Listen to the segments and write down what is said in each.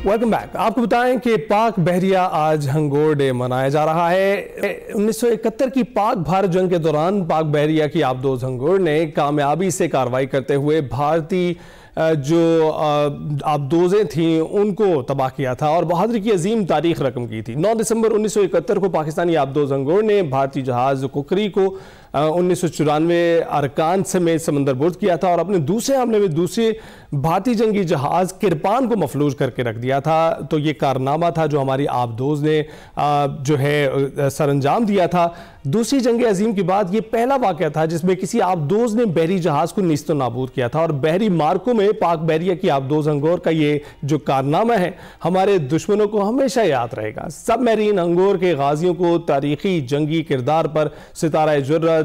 Welcome back. आपको बताएं कि पाक बहरिया आज हंगोर डे मनाया जा रहा है। 1971 की पाक भारत जंग के दौरान पाक बहरिया की आबदोज हंगोर ने कामयाबी से कार्रवाई करते हुए भारतीय जो आबदोज़ें थीं उनको तबाह किया था और बहादुरी की अजीम तारीख रकम की थी। 9 दिसंबर 1971 को पाकिस्तानी आबदोज हंगोर ने भारतीय जहाज़ कुकरी को 1994 अरकान समेत समंदर बुर्द किया था और अपने दूसरे हमले में दूसरे भारतीय जंगी जहाज़ किरपान को मफलूज करके रख दिया था। तो ये कारनामा था जो हमारी आबदोज ने जो है सरअंजाम दिया था। दूसरी जंग अजीम के बाद ये पहला वाक़या था जिसमें किसी आबदोज ने बहरी जहाज़ को नीस्तो नाबूद किया था और बहरी मार्कों में पाक बहरिया की आबदोज हंगोर का ये जो कारनामा है हमारे दुश्मनों को हमेशा याद रहेगा। सब मैरीन हंगोर के गाजियों को तारीखी जंगी किरदार पर सितारा जुर्रत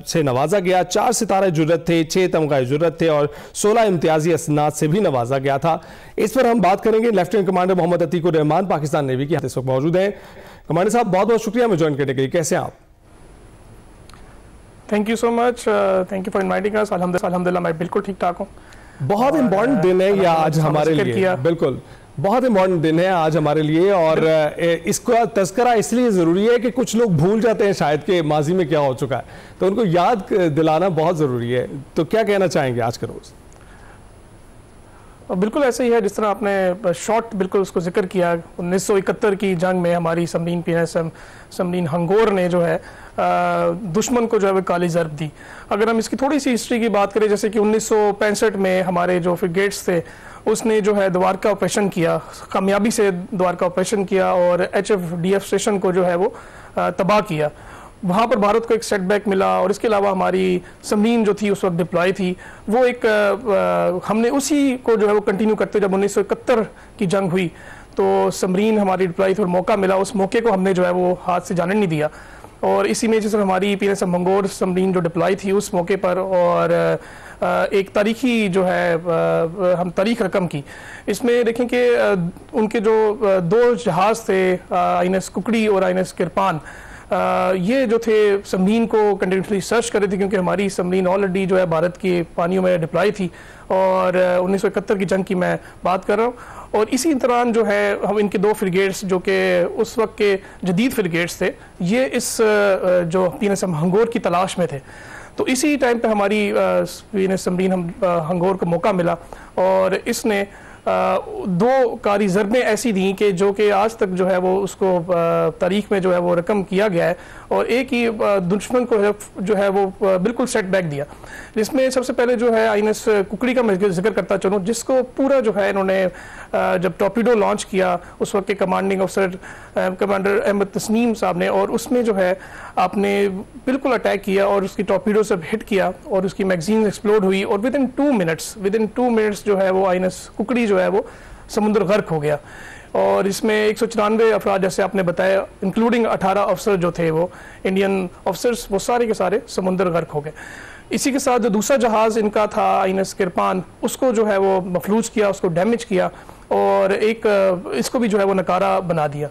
से नवाजा गया। 4 सितारा जुर्रत थे, 6 तमगा जुर्रत थे और 16 इम्तियाजी असनाद से भी नवाजा गया था। इस पर हम बात करेंगे। Lieutenant commander Mohammad Atiqur Rahman Pakistan navy के इस वक्त मौजूद हैं। कमांडर साहब बहुत बहुत शुक्रिया हमें ज्वाइन करने के लिए। कैसे हैं आप? Thank you so much, thank you for inviting us. अल्हम्दुलिल्लाह मैं बिल्कुल ठीक ठाक हूँ। बहुत इंपॉर्टेंट दिन है यह आज हमारे लिए, बिल्कुल बहुत इंपॉर्टेंट दिन है आज हमारे लिए और इसका तज़किरा इसलिए ज़रूरी है कि कुछ लोग भूल जाते हैं शायद कि माजी में क्या हो चुका है, तो उनको याद दिलाना बहुत ज़रूरी है। तो क्या कहना चाहेंगे आज का रोज़? बिल्कुल ऐसे ही है जिस तरह आपने शॉर्ट बिल्कुल उसको जिक्र किया। 1971 की जंग में हमारी सबमरीन PNSM सबमरीन हंगोर ने जो है दुश्मन को जो है वो काली ज़रब दी। अगर हम इसकी थोड़ी सी हिस्ट्री की बात करें, जैसे कि 1965 में हमारे जो फ्रिगेट्स थे उसने जो है द्वारका ऑपरेशन किया, कामयाबी से द्वारका ऑपरेशन किया और HFDF स्टेशन को जो है वो तबाह किया। वहाँ पर भारत को एक सेटबैक मिला और इसके अलावा हमारी सबमरीन जो थी उस वक्त डिप्लॉय थी वो एक हमने उसी को जो है वो कंटिन्यू करते, जब 1971 की जंग हुई तो सबमरीन हमारी डिप्लॉय थी और मौका मिला, उस मौके को हमने जो है वो हाथ से जाने नहीं दिया और इसी में जैसे हमारी PNSM हंगोर सबमरीन जो डिप्लॉय थी उस मौके पर और एक तारीखी जो है हम तारीख रकम की। इसमें देखें कि उनके जो 2 जहाज़ थे INS कुकड़ी और INS किरपान, ये जो थे सबमरीन को कंटिन्यूसली सर्च कर रहे थे क्योंकि हमारी सबमरीन ऑलरेडी जो है भारत के पानियों में डिप्लॉय थी और 1971 की जंग की मैं बात कर रहा हूँ। और इसी दौरान जो है हम इनके 2 फ्रिगेट्स जो कि उस वक्त के जदीद फ्रिगेट्स थे ये इस जो PNSM हंगोर की तलाश में थे। तो इसी टाइम पे हमारी PNS सबमरीन हंगोर को मौका मिला और इसने 2 कारी ज़रबें ऐसी दी कि जो कि आज तक जो है वो उसको तारीख में जो है वो रकम किया गया है और एक ही दुश्मन को जो है वो बिल्कुल सेटबैक दिया। जिसमें सबसे पहले जो है INS कुकड़ी का मैं जिक्र करता चलूँ, जिसको पूरा जो है इन्होंने जब टॉर्पीडो लॉन्च किया उस वक्त के कमांडिंग अफसर कमांडर अहमद तस्नीम साहब ने, और उसमें जो है आपने बिल्कुल अटैक किया और उसकी टॉर्पीडो से हिट किया और उसकी मैगजीन एक्सप्लोड हुई और विद इन 2 मिनट्स जो है वो INS कुकड़ी जो है वो समुद्र गर्क हो गया। और इसमें 194 अफराद जैसे आपने बताया इंक्लूडिंग 18 अफसर जो थे वो इंडियन अफसर्स, वो सारे के सारे समुद्र गर्क हो गए। इसी के साथ जो दूसरा जहाज़ इनका था INS किरपान, उसको जो है वो मफलूज किया, उसको डैमेज किया और एक इसको भी जो है वो नकारा बना दिया।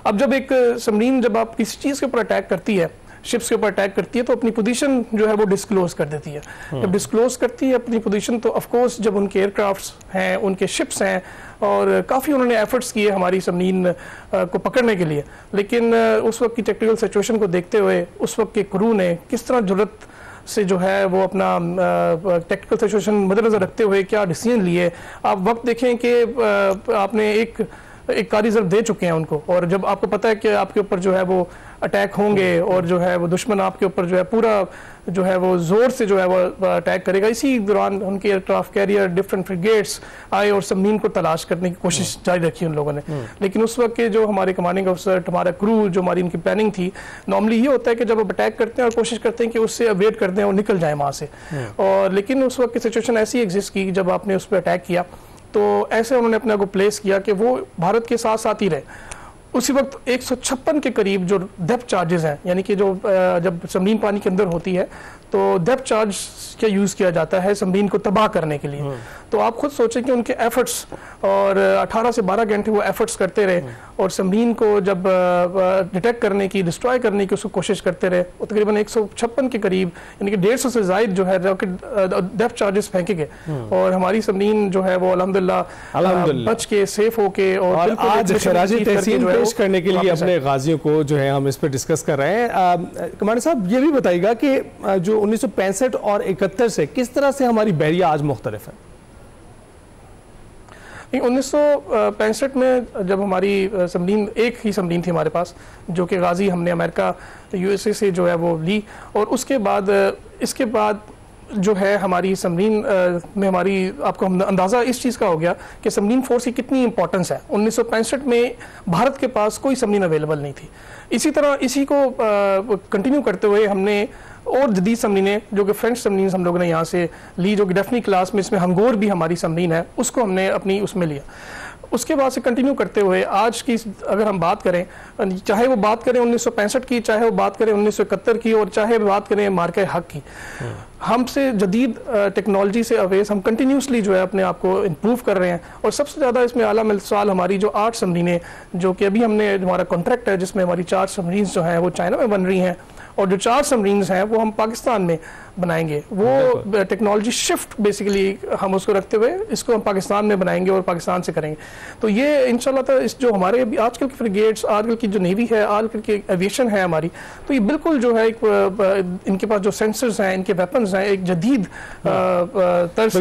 अब जब एक सबमरीन जब आप किसी चीज़ के ऊपर अटैक करती है, शिप्स के ऊपर अटैक करती है, तो अपनी पोजीशन जो है वो डिस्क्लोज कर देती है। जब डिस्क्लोज करती है अपनी पोजीशन तो ऑफ कोर्स जब उनके एयरक्राफ्ट्स हैं, उनके शिप्स हैं और काफ़ी उन्होंने एफर्ट्स किए हमारी सबमरीन को पकड़ने के लिए, लेकिन उस वक्त की टेक्निकल सिचुएशन को देखते हुए उस वक्त के क्रू ने किस तरह जुर्रत से जो है वो अपना टेक्निकल सिचुएशन मद्देनजर रखते हुए क्या डिसीजन लिए। आप वक्त देखें कि आपने एक कारी ज़रब दे चुके हैं उनको और जब आपको पता है कि आपके ऊपर जो है वो अटैक होंगे और जो है वो दुश्मन आपके ऊपर जो है पूरा जो है वो ज़ोर से जो है वो अटैक करेगा, इसी दौरान उनके एयरक्राफ्ट कैरियर डिफरेंट फ्रिगेट्स आए और सबमरीन को तलाश करने की कोशिश जारी रखी उन लोगों ने। लेकिन उस वक्त के जो हमारे कमांडिंग अफसर, हमारा क्रू, जो हमारी इनकी प्लानिंग थी, नॉर्मली ये होता है कि जब आप अटैक करते हैं और कोशिश करते हैं कि उससे अवॉइड करते हैं और निकल जाए वहाँ से, और लेकिन उस वक्त की सिचुएशन ऐसी एग्जिस्ट की जब आपने उस पर अटैक किया तो ऐसे उन्होंने अपने को प्लेस किया कि वो भारत के साथ साथ ही रहे। उसी वक्त 156 के करीब जो डेप्थ चार्जेस हैं, यानी कि जो जब सबमरीन पानी के अंदर होती है तो डेप्थ चार्ज का यूज़ किया जाता है सबमरीन को तबाह करने के लिए। तो आप खुद सोचें कि उनके एफर्ट्स और 18 से 12 घंटे वो एफर्ट्स करते रहे और सबमरीन को जब डिटेक्ट करने की, डिस्ट्रॉय करने की उसको कोशिश करते रहे। वो तकरीबन 156 के करीब यानी कि 150 से ज़ायद जो है रॉकेट डेप्थ चार्जेस फेंके गए और हमारी सबमरीन जो है वो अल्हम्दुलिल्लाह बच के, सेफ होके और आज खिराजी तहसीन पेश करने के लिए अपने गाजियों को जो है हम इस पर डिस्कस कर रहे हैं। कमांडर साहब, ये भी बताइएगा कि जो 1965 और 71 से किस तरह से हमारी बहरिया आज मुख्तलिफ है? 1965 में जब हमारी सबमरीन, एक ही सबमरीन थी हमारे पास जो कि गाजी हमने अमेरिका USA से जो है वो ली और उसके बाद इसके बाद जो है हमारी सबमरीन में हमारी आपको अंदाज़ा इस चीज़ का हो गया कि सबमरीन फोर्स की कितनी इंपॉर्टेंस है। 1965 में भारत के पास कोई सबमरीन अवेलेबल नहीं थी। इसी तरह इसी को कंटिन्यू करते हुए हमने और जदीद सबमरीनें जो कि फ्रेंच सबमरीन हम लोगों ने यहाँ से ली, जो कि डेफनी क्लास में, इसमें हंगोर भी हमारी सबमरीन है, उसको हमने अपनी उसमें लिया। उसके बाद से कंटिन्यू करते हुए आज की अगर हम बात करें, चाहे वो बात करें 1965 की, चाहे वो बात करें 1971 की और चाहे बात करें मार्के हक की, हमसे जदीद टेक्नोलॉजी से अवेस हम कंटिन्यूसली जो है अपने आप को इम्प्रूव कर रहे हैं। और सबसे ज़्यादा इसमें आला मिसाल हमारी जो 8 सबमरीनें जो कि अभी हमने, हमारा कॉन्ट्रैक्ट है जिसमें हमारी 4 सबमरीन जो हैं वो चाइना में बन रही हैं और जो 4 सबमरीन्स हैं वो हम पाकिस्तान में बनाएंगे। वो टेक्नोलॉजी शिफ्ट बेसिकली हम उसको रखते हुए इसको हम पाकिस्तान में बनाएंगे और पाकिस्तान से करेंगे। तो ये इंशाल्लाह तो इस जो हमारे अभी आजकल की फ्रिगेट्स, आजकल की जो नेवी है, आजकल की एविएशन है हमारी, तो ये बिल्कुल जो है एक इनके पास जो सेंसर्स हैं, इनके वेपन्स हैं, एक जदीद तरह से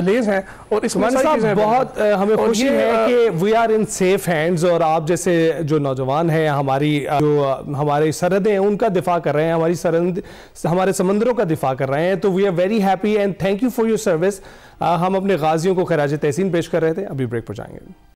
लेज हैं। और इसमें बहुत हमें खुशी है कि we are in safe hands और आप जैसे जो नौजवान हैं हमारी सरहदें हैं उनका दिफा कर रहे हैं, हमारे समंदरों का दिफा कर रहे हैं। तो we are very happy and thank you for your service. हम अपने गाजियों को खिराज तहसीन पेश कर रहे थे। अभी ब्रेक पर जाएंगे।